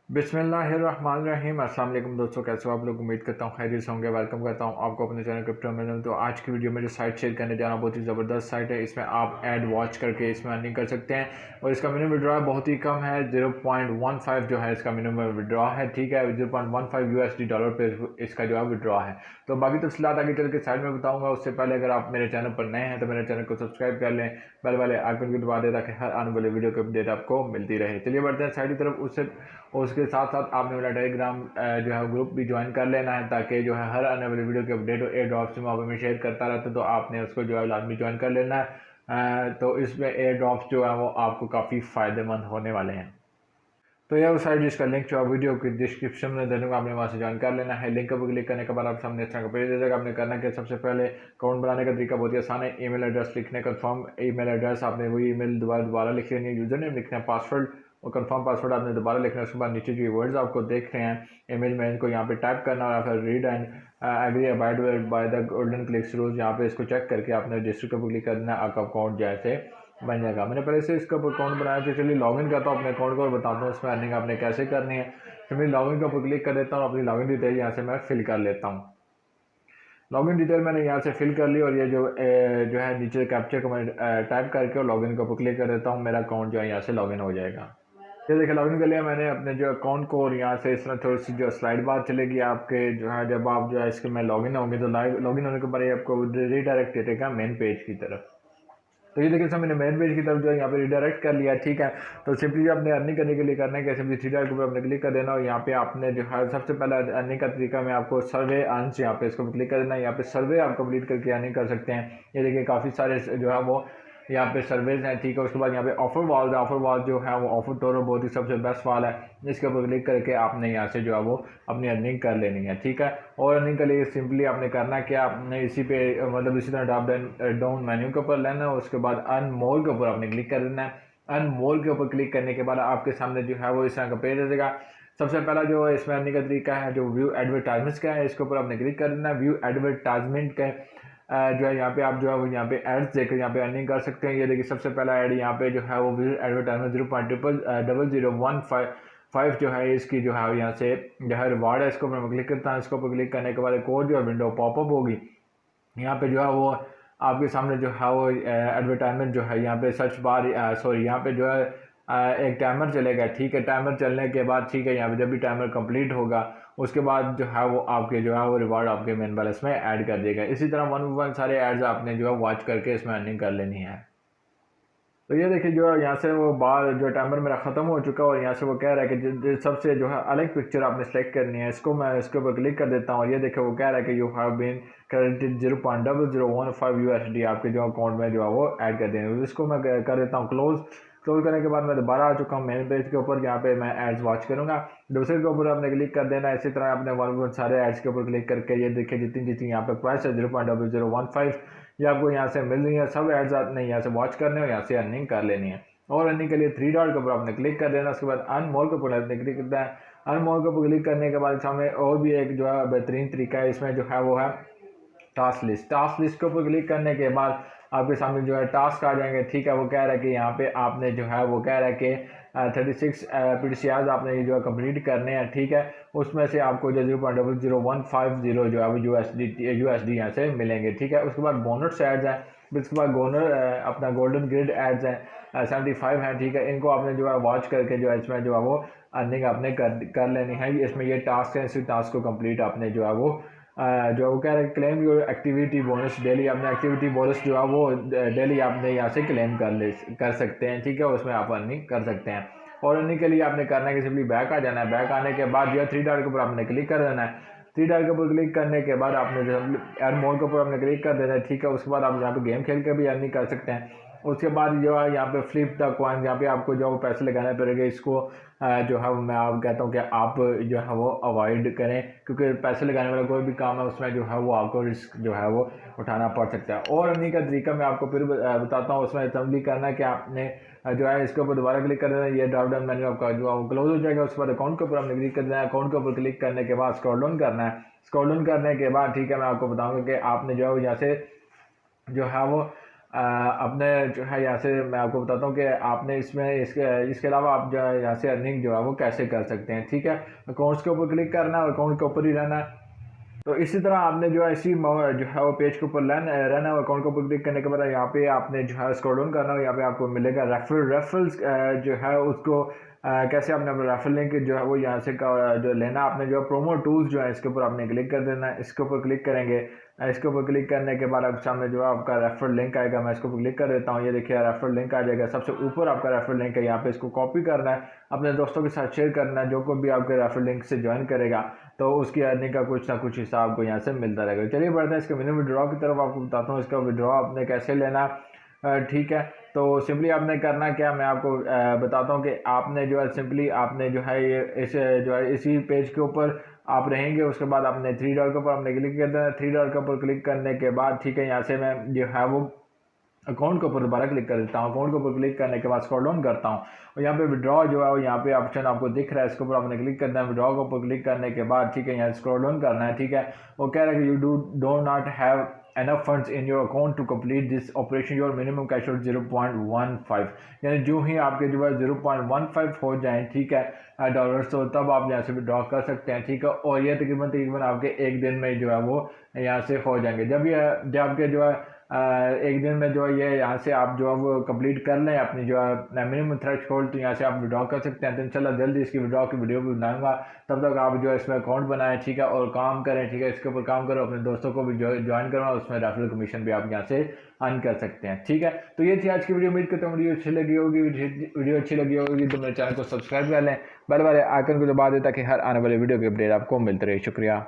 बिस्मिल्लाहिर्रहमानिर्रहीम। अस्सलाम वालेकुम दोस्तों, कैसे हो आप लोग? उम्मीद करता हूँ खैरियत से होंगे। वेलकम करता हूँ आपको अपने चैनल क्रिप्टो में। तो आज की वीडियो में जो साइट शेयर करने जा रहा हूँ बहुत ही ज़बरदस्त साइट है। इसमें आप ऐड वॉच करके इसमें अर्निंग कर सकते हैं और इसका मिनिमम विड्रॉ बहुत ही कम है। 0.15 जो है इसका मिनिमम विड्रॉ है, ठीक है। 0.15 यूएसडी डॉलर पे इसका जो है विड्रॉ है। तो बाकी तफसीलात आगे चल के साइड में बताऊँगा। उससे पहले अगर आप मेरे चैनल पर नए हैं तो मेरे चैनल को सब्सक्राइब कर लें, बेल वाले आइकन को दबा दें ताकि हर आने वाले वीडियो की अपडेट आपको मिलती रहे। चलिए बढ़ते हैं साइड की तरफ। उसके साथ साथ आपने मेरा टेलीग्राम जो है ग्रुप भी ज्वाइन कर लेना है ताकि जो है हर आने वाली वीडियो की अपडेट और एयर ड्रॉप्स में आप में शेयर करता रहता है, तो आपने उसको जो है लाजमी ज्वाइन कर लेना है। तो इसमें एयर ड्रॉप्स जो है वो आपको काफ़ी फ़ायदेमंद होने वाले हैं। तो यह साइट जिसका लिंक जो है वीडियो की डिस्क्रिप्शन में दे दूँगा, आपने वहाँ से ज्वाइन कर लेना है। लिंक पर क्लिक करने के बाद आप सामने इस तरह का पेज दे देगा। आपने करना क्या, सबसे पहले अकाउंट बनाने का तरीका बहुत ही आसान है। ईमेल एड्रेस लिखने, कंफर्म ईमेल एड्रेस आपने वही ईमेल दोबारा लिख लेनी है। यूज़र नेम लिखना है, पासवर्ड और कंफर्म पासवर्ड आपने दोबारा लिखना है। उसके बाद नीचे जो वर्ड्स आपको देख रहे हैं इमेज में, इनको यहाँ पे टाइप करना और फिर read and agree abide by the Golden Clicks rules, यहाँ पे इसको चेक करके आपने रजिस्टर पर क्लिक करना है। आपका अकाउंट जैसे बन जाएगा। मैंने पहले से इसका अकाउंट बनाया, तो चलिए लॉगिन करता हूँ अपने अकाउंट को और बताता हूँ इसमें अर्निंग आपने कैसे करनी है। तो मैं लॉगिन के ऊपर क्लिक कर देता हूँ, अपनी लॉगिन डिटेल यहाँ से मैं फिल कर लेता हूँ। लॉगिन डिटेल मैंने यहाँ से फिल कर ली और ये जो है नीचे कैप्चर को मैं टाइप करके और लॉगिन के ऊपर क्लिक कर देता हूँ। मेरा अकाउंट जो है यहाँ से लॉगिन हो जाएगा। ये देखिए लॉगिन कर लिया मैंने अपने जो अकाउंट को और यहाँ से इस तरह थोड़ी सी जो स्लाइड बार चलेगी आपके जो है, जब आप जो है इसके में लॉगिन होंगे तो लाइव लॉगिन होने के बाद ये आपको रीडायरेक्ट करेगा मेन पेज की तरफ। तो ये देखिए मैंने मेन पेज की तरफ जो है यहाँ पे रिडायरेक्ट कर लिया, ठीक है। तो सिंपली आपने अर्निंग करने के लिए करना है कि सिंपली थ्री डॉट के ऊपर आपने क्लिक कर देना और यहाँ पे आपने जो है सबसे पहला अर्निंग का तरीका मैं आपको सर्वे आंस यहाँ पे इसको क्लिक कर देना है। यहाँ पे सर्वे आप कंप्लीट करके अर्निंग कर सकते हैं। ये देखिए काफ़ी सारे जो है वो यहाँ पे सर्वेज हैं, ठीक है। उसके बाद यहाँ पे ऑफर वॉल है, ऑफर वॉल जो है वो ऑफर टोरो बहुत ही सबसे बेस्ट वाल है। इसके ऊपर क्लिक करके आपने यहाँ से जो है वो अपनी अर्निंग कर लेनी है, ठीक है। और अर्निंग के लिए सिंपली आपने करना क्या, आपने इसी पे मतलब इसी तरह ड्रॉप डाउन मेन्यू के ऊपर लेना है। उसके बाद अर्न मोर के ऊपर आपने क्लिक कर देना है। अर्न मोर के ऊपर क्लिक करने के बाद आपके सामने जो है वो इस तरह का पेज आ जाएगा। सबसे पहला जो इसमें अर्निंग का तरीका है जो व्यू एडवर्टाइजमेंट्स का है, इसके ऊपर आपने क्लिक कर देना है। व्यू एडवर्टाइजमेंट का जो है यहाँ पे आप जो है वो यहाँ पे एड्स देकर यहाँ पे अर्निंग कर सकते हैं। ये देखिए सबसे पहला ऐड यहाँ पे जो है वो एडवर्टाइजमेंट 0.0015 जो है इसकी जो है यहाँ से जो है रिवार्ड है। इसको मैं क्लिक करता हूँ। इसको पर क्लिक करने के बाद एक और जो है विंडो पॉपअप होगी। यहाँ पे जो है वो आपके सामने जो है वो एडवर्टाइजमेंट जो है यहाँ पे सर्च बार सॉरी यहाँ पे जो है एक टाइमर चलेगा, ठीक है। टाइमर चलने के बाद ठीक है यहाँ पे जब भी टाइमर कंप्लीट होगा उसके बाद जो है वो आपके जो है वो रिवार्ड आपके मेन बैलेंस में ऐड कर देगा। इसी तरह वन सारे एड्स आपने जो है वॉच करके इसमें अर्निंग कर लेनी है। तो ये देखिए जो है यहाँ से वो बार जो टाइमर मेरा ख़त्म हो चुका है और यहाँ से वो कह रहा है कि सबसे जो है अलग पिक्चर आपने सेलेक्ट करनी है। इसको मैं इसके ऊपर क्लिक कर देता हूँ और ये देखिए वो कह रहा है कि you have been credited 0.0015 USD आपके जो अकाउंट में जो है वो ऐड कर देंगे। इसको मैं कर देता हूँ क्लोज। क्लोज करने के बाद मैं दोबारा आ चुका हूँ मेन पेज के ऊपर। यहाँ पे मैं एड्स वॉच करूँगा। दूसरे के ऊपर आपने क्लिक कर देना है। इसी तरह आपने वन सारे एड्स के ऊपर क्लिक करके ये देखिए जितनी जितनी यहाँ पे प्राइस है 0.0015 ये आपको यहाँ से मिल रही है। सब एड्स आपने यहाँ से वॉच करने और यहाँ से अर्निंग कर लेनी है। और अर्निंग के लिए थ्री डॉट के ऊपर आपने क्लिक कर देना। उसके बाद अर्न मोर के ऊपर आपने क्लिक करना है। अर्न मोर के ऊपर क्लिक करने के बाद सामने और भी एक जो है बेहतरीन तरीका है इसमें जो है वो है टास्क लिस्ट। टास्क लिस्ट के ऊपर क्लिक करने के बाद आपके सामने जो है टास्क आ जाएंगे, ठीक है। वो कह रहा है कि यहाँ पे आपने जो है वो कह रहा है कि 36 PDCs आपने जो है कंप्लीट करने हैं, ठीक है। उसमें से आपको जो 0.00150 जो है वो यूएसडी यहाँ से मिलेंगे, ठीक है। उसके बाद बोनस एड्स हैं, फिर उसके बाद अपना गोल्डन ग्रिड एड्स हैं 75 हैं, ठीक है। इनको आपने जो है वॉच करके जो है इसमें जो है वो अर्निंग आपने कर लेनी है। इसमें ये टास्क है, इसी टास्क को कंप्लीट आपने जो है वो जो वो कह रहे हैं claim your activity bonus daily. आपने एक्टिविटी बोनस जो है वो डेली आपने यहाँ से क्लेम कर सकते हैं, ठीक है। उसमें आप अर्निंग कर सकते हैं। और अर्निंग के लिए आपने करना है कि सिंपली बैक आ जाना है। बैक आने के बाद जो है थ्री डॉट के ऊपर आपने क्लिक कर देना है। थ्री डॉट के ऊपर क्लिक करने के बाद आपने जो अर्न मोर के ऊपर आपने क्लिक कर देना है, ठीक है। उसके बाद आप यहाँ पे गेम खेल के भी अर्निंग कर सकते हैं। उसके बाद जो है यहाँ पे फ्लिप द कॉइन, यहाँ पे आपको जो है पैसे लगाने पड़ेंगे। इसको जो है मैं आप कहता हूँ कि आप जो है वो अवॉइड करें, क्योंकि पैसे लगाने वाला कोई भी काम है उसमें जो है वो आपको रिस्क जो है वो उठाना पड़ सकता है। और अर्निंग का तरीका मैं आपको फिर बताता हूँ। उसमें असेंबली करना है कि आपने जो है इसके ऊपर दोबारा क्लिक कर देना है। ये ड्रॉप डाउन मेन्यू आपका जो है क्लोज हो जाएगा। उसके बाद अकाउंट के ऊपर आपने क्लिक कर देना है। अकाउंट के ऊपर क्लिक करने के बाद स्क्रॉल डाउन करना है। स्क्रॉल डाउन करने के बाद ठीक है मैं आपको बताऊँगा कि आपने जो है यहाँ से जो है वो अपने जो है यहाँ से मैं आपको बताता हूँ कि आपने इसमें इसके अलावा आप जो है यहाँ से अर्निंग जो है वो कैसे कर सकते हैं। ठीक है, अकाउंट्स के ऊपर क्लिक करना है और अकाउंट के ऊपर ही रहना है। तो इसी तरह आपने जो है जो है वो पेज के ऊपर रहना है। अकाउंट के ऊपर क्लिक करने के बाद यहाँ पे आपने जो है स्क्रॉल डाउन करना है। यहाँ पे आपको मिलेगा रेफरल्स जो है उसको कैसे आपने अपना रेफरल लिंक जो है वो यहाँ से जो लेना आपने जो प्रोमो टूल्स जो है इसके ऊपर आपने क्लिक कर देना है। इसके ऊपर क्लिक करेंगे, इसके ऊपर क्लिक करने के बाद आपके सामने जो है आपका रेफरल लिंक आएगा। मैं इसके ऊपर क्लिक कर देता हूँ, ये देखिए रेफरल लिंक आ जाएगा। सबसे ऊपर आपका रेफरल लिंक है, यहाँ पे इसको कॉपी करना है, अपने दोस्तों के साथ शेयर करना है। जो कोई भी आपके रेफरल लिंक से ज्वाइन करेगा तो उसकी अर्निंग का कुछ ना कुछ हिसाब आपको यहाँ से मिलता रहेगा। चलिए बढ़ते हैं इसके मिनिमम विड्रॉ की तरफ। आपको बताता हूँ इसका विड्रॉ आपने कैसे लेना। ठीक है, तो सिंपली आपने करना क्या, मैं आपको बताता हूँ कि आपने जो है सिंपली आपने जो है ये इस जो है इसी पेज के ऊपर आप रहेंगे। उसके बाद आपने $3 के ऊपर आपने क्लिक कर देना है। $3 के ऊपर क्लिक करने के बाद ठीक है, यहाँ से मैं जो है वो अकाउंट के ऊपर दोबारा क्लिक कर देता हूँ। अकाउंट के ऊपर क्लिक करने के बाद स्क्रॉल डाउन करता हूं और यहाँ पे विड्रॉ जो है वो यहाँ पे ऑप्शन आपको दिख रहा है, इसके ऊपर आपने क्लिक करना है। विड्रॉ के ऊपर क्लिक करने के बाद ठीक है, यहाँ स्क्रॉल डाउन करना है। ठीक है, वो कह रहा है कि you do not have enough funds in your account to complete this operation, your minimum cash out 0.15, यानी जो ही आपके जो है 0.15 हो जाए ठीक है डॉलर्स, तो तब आप यहाँ से विड्रॉ कर सकते हैं। ठीक है, और ये तकरीबन आपके एक दिन में जो है वो यहाँ से हो जाएंगे। जब आपके जो है एक दिन में जो है ये यहाँ से आप जो है वो कंप्लीट कर लें अपनी जो है मिनिमम थ्रेशोल्ड, तो यहाँ से आप विड्रॉ कर सकते हैं। तो इंशाल्लाह जल्दी इसकी विड्रॉ की वीडियो भी बनाऊंगा। तब तक आप जो है इसमें अकाउंट बनाएं ठीक है, और काम करें। ठीक है, इसके ऊपर काम करो, अपने दोस्तों को भी ज्वाइन करवाओ, उसमें रेफरल कमीशन भी आप यहाँ से अर्न कर सकते हैं। ठीक है, तो ये थी आज की वीडियो। उम्मीद करता हूँ वीडियो अच्छी लगी होगी। वीडियो अच्छी लगी होगी तो मेरे चैनल को सब्सक्राइब कर लें, बेल वाले आइकन को दबा दें ताकि हर आने वाले वीडियो की अपडेट आपको मिलते रहे। शुक्रिया।